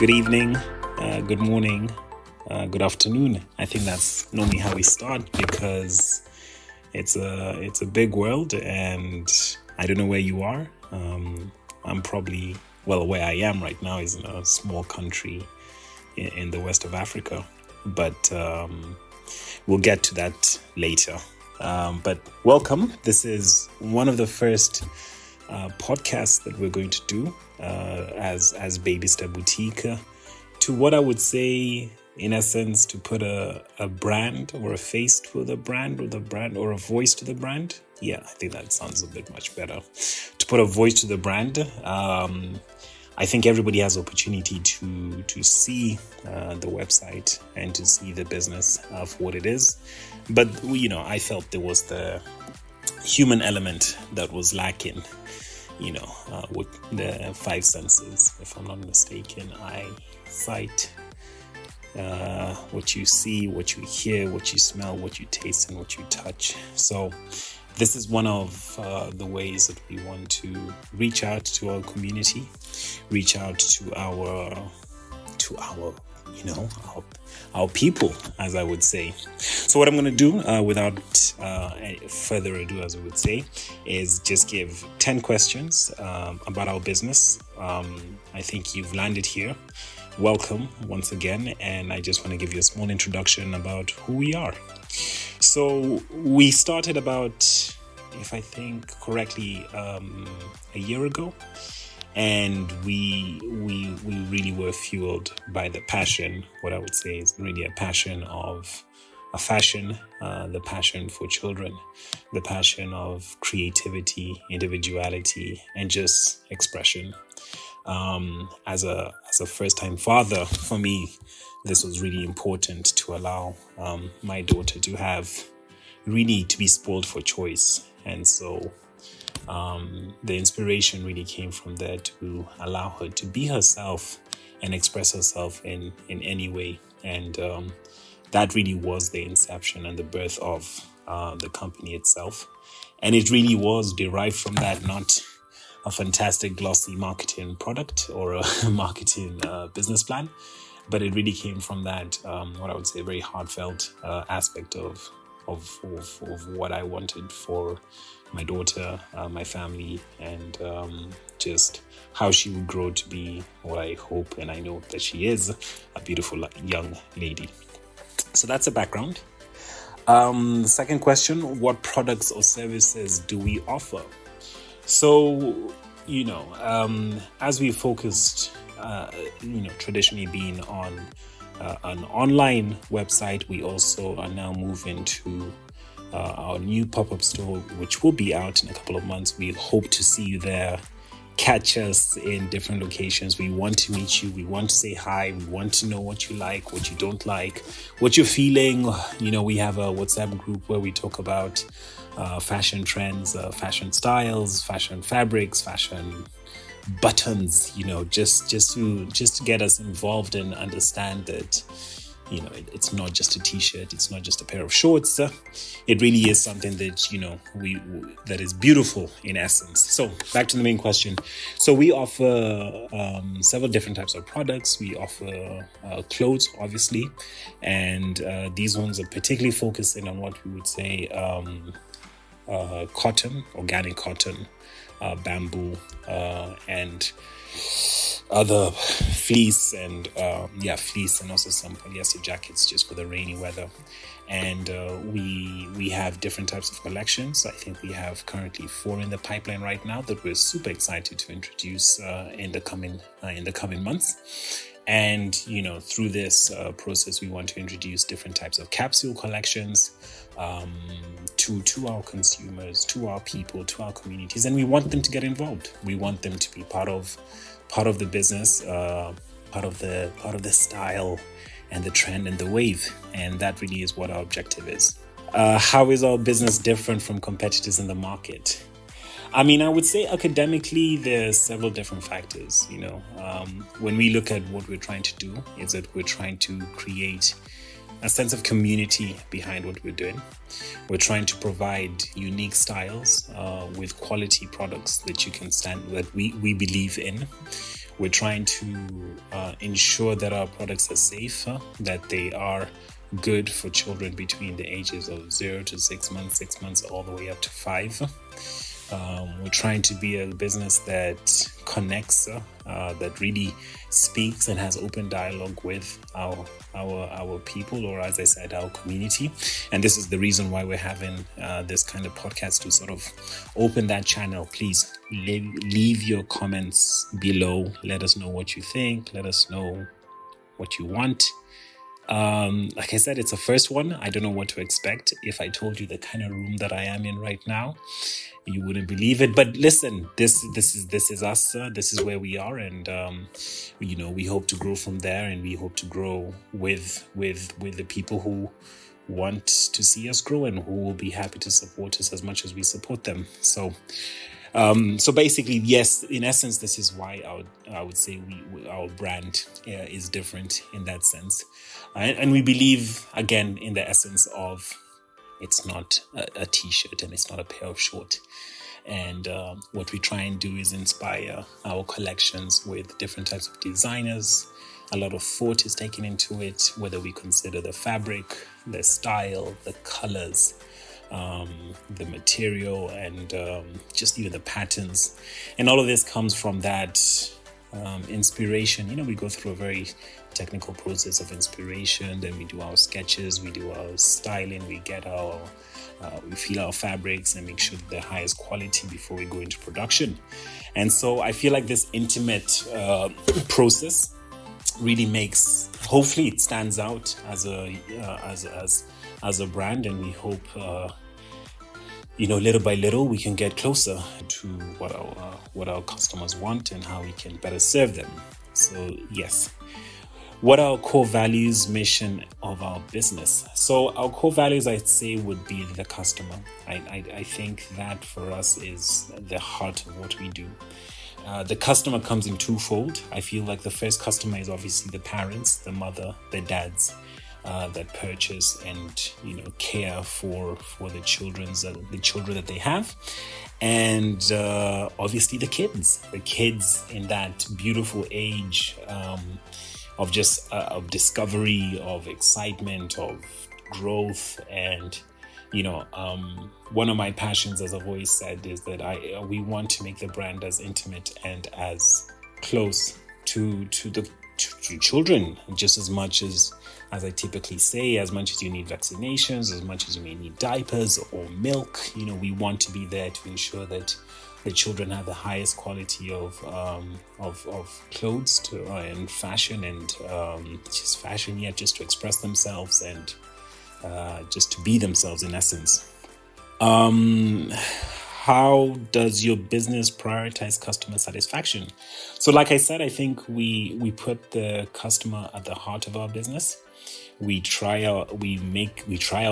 Good evening, good morning, good afternoon. I think that's normally how we start because it's a big world, and I don't know where you are. I'm probably where I am right now is in a small country in the west of Africa, but we'll get to that later. But welcome. This is one of the first podcasts that we're going to do as BSB Boutique to what I would say, in essence, to put a brand or a face to the brand or a voice to the brand. Yeah, I think that sounds a bit much better. To put a voice to the brand. I think everybody has opportunity to see the website and to see the business for what it is. But, I felt there was the human element that was lacking, with the five senses, if I'm not mistaken: eye, sight, what you see, what you hear, what you smell, what you taste, and what you touch. So this is one of the ways that we want to reach out to our community, reach out to our our people, as I would say. So what I'm going to do, without further ado, as I would say, is just give 10 questions about our business. I think you've landed here. Welcome once again, and I just want to give you a small introduction about who we are. So we started about, if I think correctly, a year ago. And we really were fueled by the passion. What I would say is really a passion of a fashion, the passion for children, the passion of creativity, individuality, and just expression. As a first-time father, for me, this was really important to allow my daughter to be spoiled for choice. And so the inspiration really came from there to allow her to be herself and express herself in any way. And that really was the inception and the birth of the company itself. And it really was derived from that, not a fantastic glossy marketing product or a marketing business plan, but it really came from that, what I would say, very heartfelt aspect of what I wanted for my daughter, my family, and just how she would grow to be what I hope and I know that she is, a beautiful young lady. So that's a background. The second question: what products or services do we offer? So, as we focused, traditionally being on an online website, we also are now moving to our new pop-up store, which will be out in a couple of months. We hope to see you there. Catch us in different locations. We want to meet you. We want to say hi. We want to know what you like, what you don't like, what you're feeling. We have a WhatsApp group where we talk about fashion trends, fashion styles, fashion fabrics, fashion buttons, just to get us involved and understand that, it's not just a t-shirt, it's not just a pair of shorts. It really is something that, that is beautiful in essence. So back to the main question. So we offer several different types of products. We offer clothes, obviously, and these ones are particularly focusing on what we would say cotton, organic cotton, bamboo, and other fleece and also some polyester jackets just for the rainy weather. And we have different types of collections. I think we have currently 4 in the pipeline right now that we're super excited to introduce in the coming months. And through this process, we want to introduce different types of capsule collections to our consumers, to our people, to our communities, and we want them to get involved. We want them to be part of the business, part of the style and the trend and the wave, and that really is what our objective is. How is our business different from competitors in the market? I mean, I would say academically, there's several different factors. When we look at what we're trying to do, is that we're trying to create a sense of community behind what we're doing. We're trying to provide unique styles with quality products that you can stand, that we believe in. We're trying to ensure that our products are safe, that they are good for children between the ages of 0 to 6 months, 6 months all the way up to 5. We're trying to be a business that connects, that really speaks and has open dialogue with our people, or as I said, our community. And this is the reason why we're having this kind of podcast, to sort of open that channel. Please leave your comments below. Let us know what you think. Let us know what you want. Like I said, it's a first one. I don't know what to expect. If I told you the kind of room that I am in right now, you wouldn't believe it. But listen, this is us. This is where we are, and we hope to grow from there, and we hope to grow with the people who want to see us grow and who will be happy to support us as much as we support them. So basically, yes, in essence, this is why I would say our brand is different in that sense. And we believe, again, in the essence of, it's not a t-shirt and it's not a pair of shorts. And what we try and do is inspire our collections with different types of designers. A lot of thought is taken into it, whether we consider the fabric, the style, the colors, the material, and just even the patterns. And all of this comes from that inspiration. We go through a very technical process of inspiration. Then we do our sketches, we do our styling, we get we feel our fabrics and make sure that they're highest quality before we go into production. And so I feel like this intimate process really hopefully it stands out as a brand, and we hope little by little we can get closer to what our customers want and how we can better serve them. So yes, what are our core values, mission of our business? So our core values, I'd say, would be the customer. I think that for us is the heart of what we do. The customer comes in twofold. I feel like the first customer is obviously the parents, the mother, the dads, that purchase and care for the children that they have, and obviously the kids in that beautiful age of just of discovery, of excitement, of growth. And one of my passions, as I've always said, is that we want to make the brand as intimate and as close to children, just as much as I typically say, as much as you need vaccinations, as much as you may need diapers or milk. We want to be there to ensure that the children have the highest quality of clothes and fashion, and just fashion, just to express themselves and just to be themselves in essence. How does your business prioritize customer satisfaction? So like I said, I think we put the customer at the heart of our business. We try our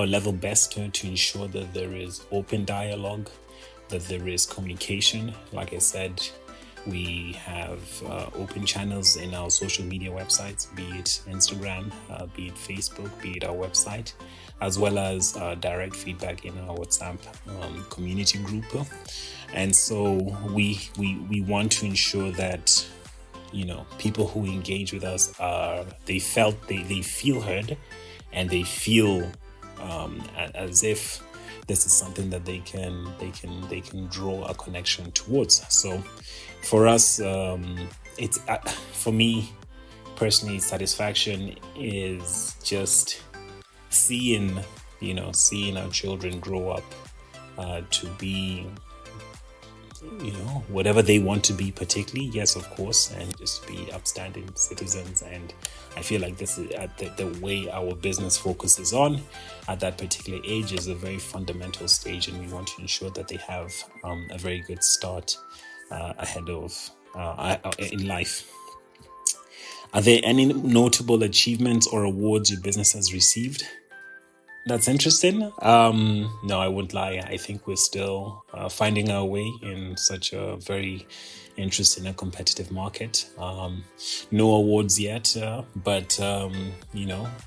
level best to ensure that there is open dialogue, that there is communication. Like I said, we have open channels in our social media websites, be it Instagram, be it Facebook, be it our website, as well as direct feedback in our WhatsApp community group. And so we want to ensure that people who engage with us they feel heard, and they feel as if this is something that they can draw a connection towards. So for us, it's for me personally, satisfaction is just seeing our children grow up to be whatever they want to be, particularly, yes, of course, and just be upstanding citizens. And I feel like this is the way our business focuses on at that particular age is a very fundamental stage, and we want to ensure that they have a very good start ahead of in life. Are there any notable achievements or awards your business has received? That's interesting. No, I wouldn't lie. I think we're still finding our way in such a very interesting and competitive market. No awards yet, but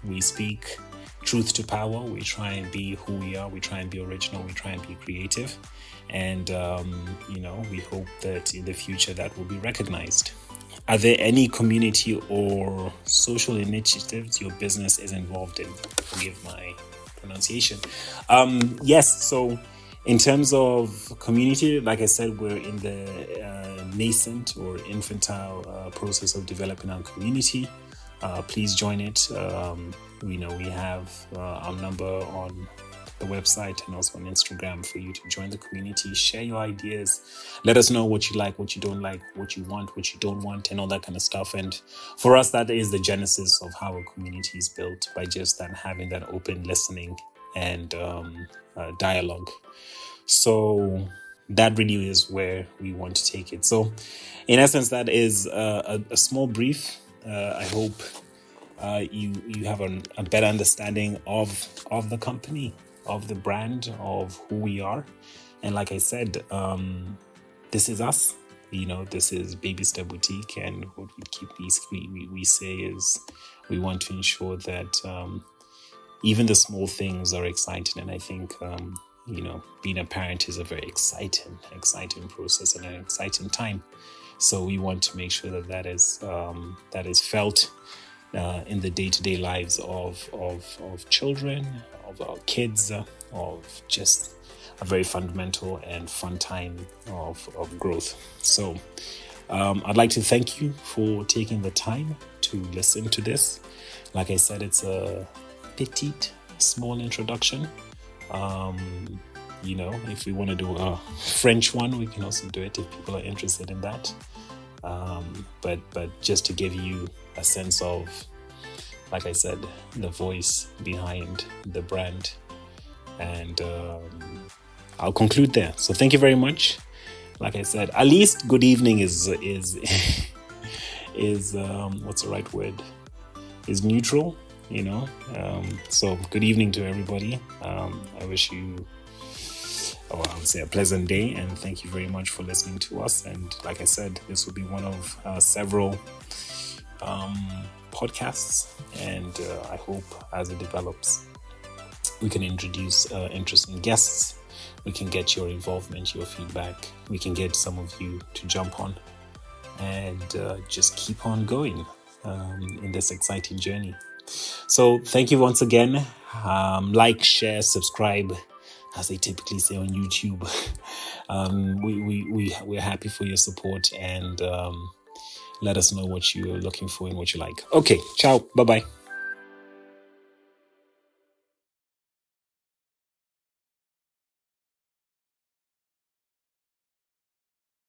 we speak truth to power. We try and be who we are. We try and be original. We try and be creative. And, we hope that in the future that will be recognized. Are there any community or social initiatives your business is involved in? Forgive my pronunciation. Yes. So in terms of community, like I said, we're in the nascent or infantile process of developing our community. Please join it. We have our number on the website and also on Instagram for you to join the community. Share your ideas. Let us know what you like, what you don't like, what you want, what you don't want, and all that kind of stuff. And for us, that is the genesis of how a community is built, by just that having that open listening and dialogue. So that really is where we want to take it. So in essence, that is a small brief. I hope you have a better understanding of the company, of the brand, of who we are. And like I said, this is us. This is Baby Step Boutique, and what we say is we want to ensure that even the small things are exciting. And I think being a parent is a very exciting process and an exciting time. So we want to make sure that is felt in the day-to-day lives of children, of our kids, of just a very fundamental and fun time of growth. So I'd like to thank you for taking the time to listen to this. Like I said, it's a petite, small introduction. If we want to do a French one, we can also do it if people are interested in that. But just to give you a sense of, like I said, the voice behind the brand. And I'll conclude there. So thank you very much. Like I said, at least good evening is what's the right word? Is neutral, So good evening to everybody. I wish you, I would say, a pleasant day, and thank you very much for listening to us. And like I said, this will be one of several podcasts, and I hope as it develops, we can introduce interesting guests. We can get your involvement, your feedback. We can get some of you to jump on and just keep on going in this exciting journey. So thank you once again. Like, share, subscribe, as they typically say on YouTube. We're happy for your support, and let us know what you're looking for and what you like. Okay, ciao, bye-bye.